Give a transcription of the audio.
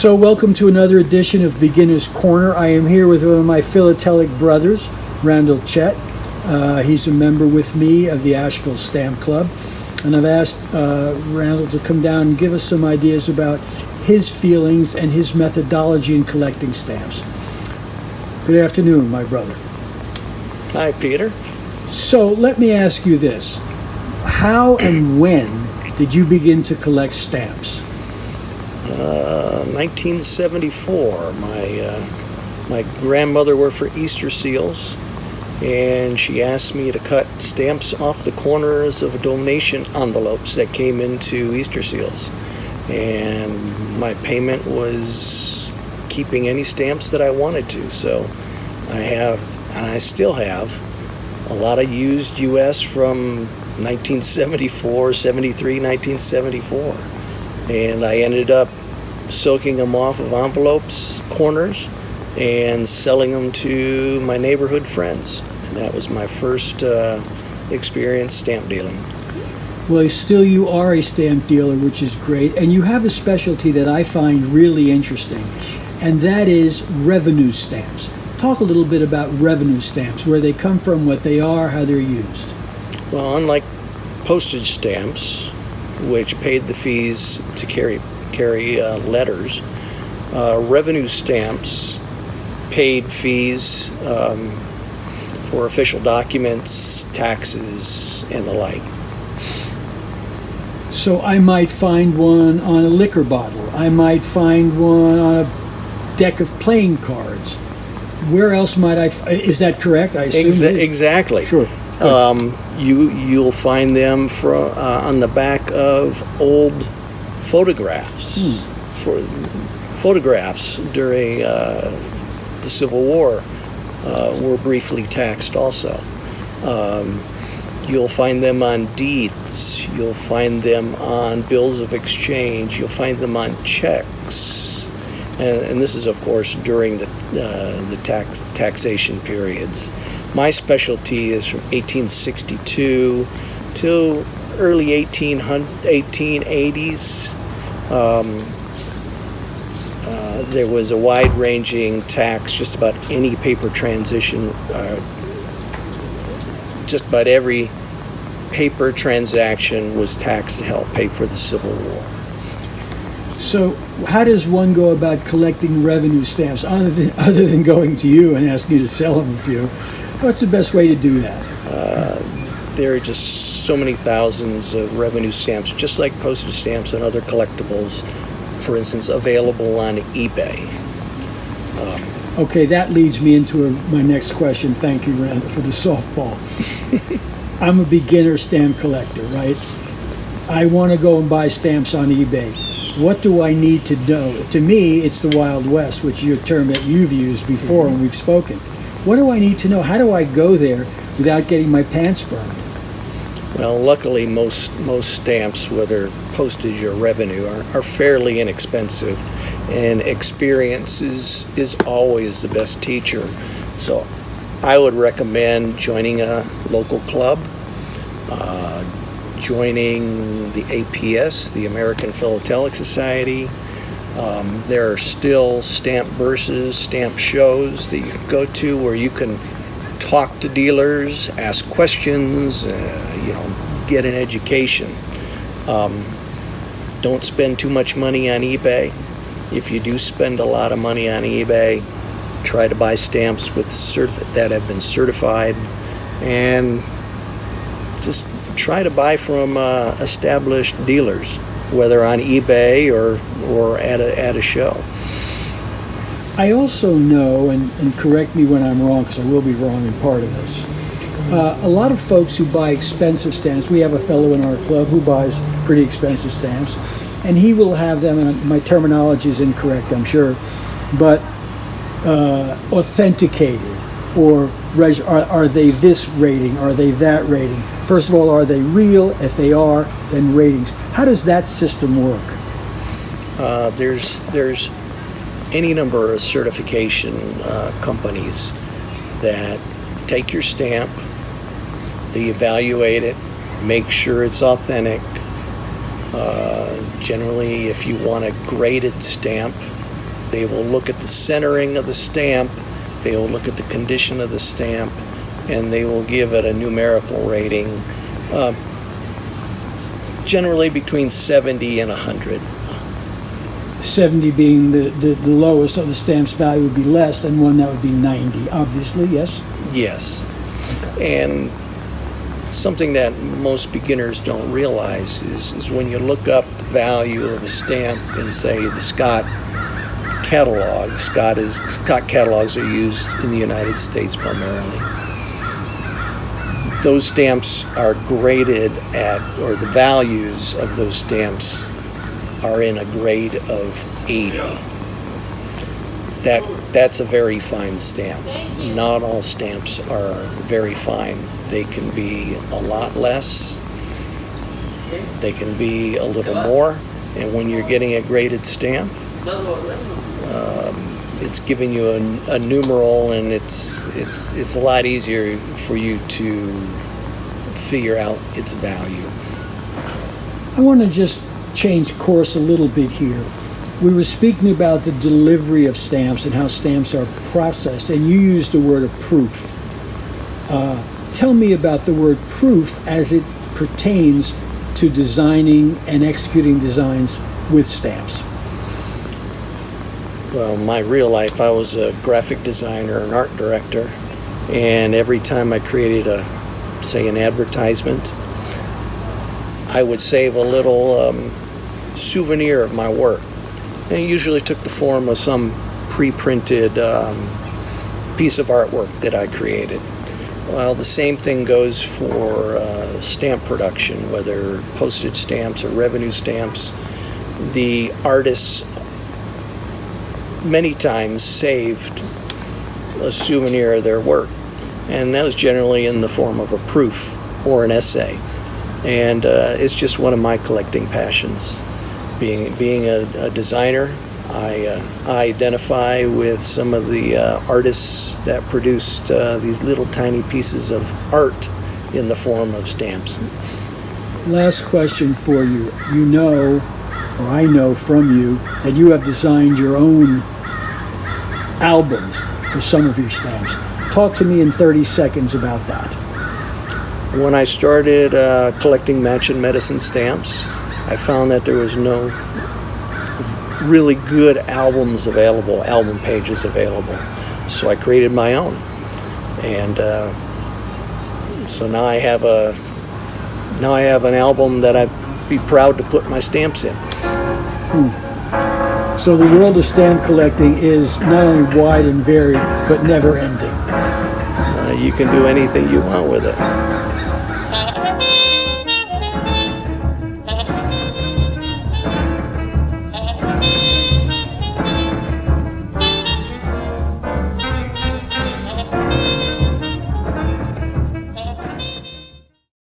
So welcome to another edition of Beginner's Corner. I am here with one of my philatelic brothers, Randall Chet. He's a member with me of the Asheville Stamp Club. And I've asked Randall to come down and give us some ideas about his feelings and his methodology in collecting stamps. Good afternoon, my brother. Hi, Peter. So let me ask you this. How and when did you begin to collect stamps? 1974. My grandmother worked for Easter Seals, and she asked me to cut stamps off the corners of donation envelopes that came into Easter Seals. And my payment was keeping any stamps that I wanted to. So I have, and I still have, a lot of used US from 1974, 73, 1974. And I ended up soaking them off of envelopes, corners, and selling them to my neighborhood friends. And that was my first experience stamp dealing. Well, still you are a stamp dealer, which is great. And you have a specialty that I find really interesting, and that is revenue stamps. Talk a little bit about revenue stamps, where they come from, what they are, how they're used. Well, unlike postage stamps, which paid the fees to carry letters, revenue stamps paid fees for official documents, taxes, and the like. So I might find one on a liquor bottle. I might find one on a deck of playing cards. Where else might is that correct? I assume Exactly. Sure. You'll find them on the back of old photographs. For photographs during the Civil War were briefly taxed also. You'll find them on deeds. You'll find them on bills of exchange. You'll find them on checks, and this is, of course, during the taxation periods. My specialty is from 1862 till early 1880s. There was a wide-ranging tax, just about any paper transition, just about every paper transaction was taxed to help pay for the Civil War. So how does one go about collecting revenue stamps, other than going to you and asking you to sell them a few? What's the best way to do that? There are just so many thousands of revenue stamps, just like postage stamps and other collectibles, for instance, available on eBay. Okay, that leads me into my next question. Thank you, Randall, for the softball. I'm a beginner stamp collector, right? I want to go and buy stamps on eBay. What do I need to know? To me, it's the Wild West, which is a term that you've used before and we've spoken. What do I need to know? How do I go there without getting my pants burned? Well, luckily, most stamps, whether postage or revenue, are fairly inexpensive, and experience is always the best teacher. So I would recommend joining a local club, joining the APS, the American Philatelic Society. There are still stamp verses, stamp shows that you can go to where you can talk to dealers, ask questions, get an education. Don't spend too much money on eBay. If you do spend a lot of money on eBay, try to buy stamps that have been certified, and just try to buy from established dealers, whether on eBay or at a show. I also know, and correct me when I'm wrong, because I will be wrong in part of this, a lot of folks who buy expensive stamps, we have a fellow in our club who buys pretty expensive stamps, and he will have them, and my terminology is incorrect, I'm sure, but authenticated, or are they this rating, are they that rating? First of all, are they real? If they are, then ratings. How does that system work? There's any number of certification companies that take your stamp, they evaluate it, make sure it's authentic. Generally, if you want a graded stamp, They will look at the centering of the stamp, they will look at the condition of the stamp, and they will give it a numerical rating, generally between 70 and 100. 70 being the lowest, so the stamp's value would be less, and one that would be 90, obviously, yes? Yes. And something that most beginners don't realize is when you look up the value of a stamp in, say, the Scott catalog. Scott catalogs are used in the United States primarily. Those stamps are graded at, or the values of those stamps are in a grade of 80. That's a very fine stamp. Not all stamps are very fine. They can be a lot less. They can be a little more. And when you're getting a graded stamp, it's giving you a numeral, and it's a lot easier for you to figure out its value. I want to just change course a little bit here. We were speaking about the delivery of stamps and how stamps are processed, and you used the word of proof. Tell me about the word proof as it pertains to designing and executing designs with stamps. Well, my real life, I was a graphic designer, an art director, and every time I created an advertisement, I would save a little souvenir of my work. And it usually took the form of some pre-printed piece of artwork that I created. Well, the same thing goes for stamp production, whether postage stamps or revenue stamps. The artists many times saved a souvenir of their work, and that was generally in the form of a proof or an essay. And it's just one of my collecting passions. Being a designer, I identify with some of the artists that produced these little tiny pieces of art in the form of stamps. Last question for you. You know, or I know from you, that you have designed your own albums for some of your stamps. Talk to me in 30 seconds about that. When I started collecting match and medicine stamps, I found that there was no really good album pages available. So I created my own. And so now I have an album that I'd be proud to put my stamps in. So the world of stamp collecting is not only wide and varied, but never ending. You can do anything you want with it.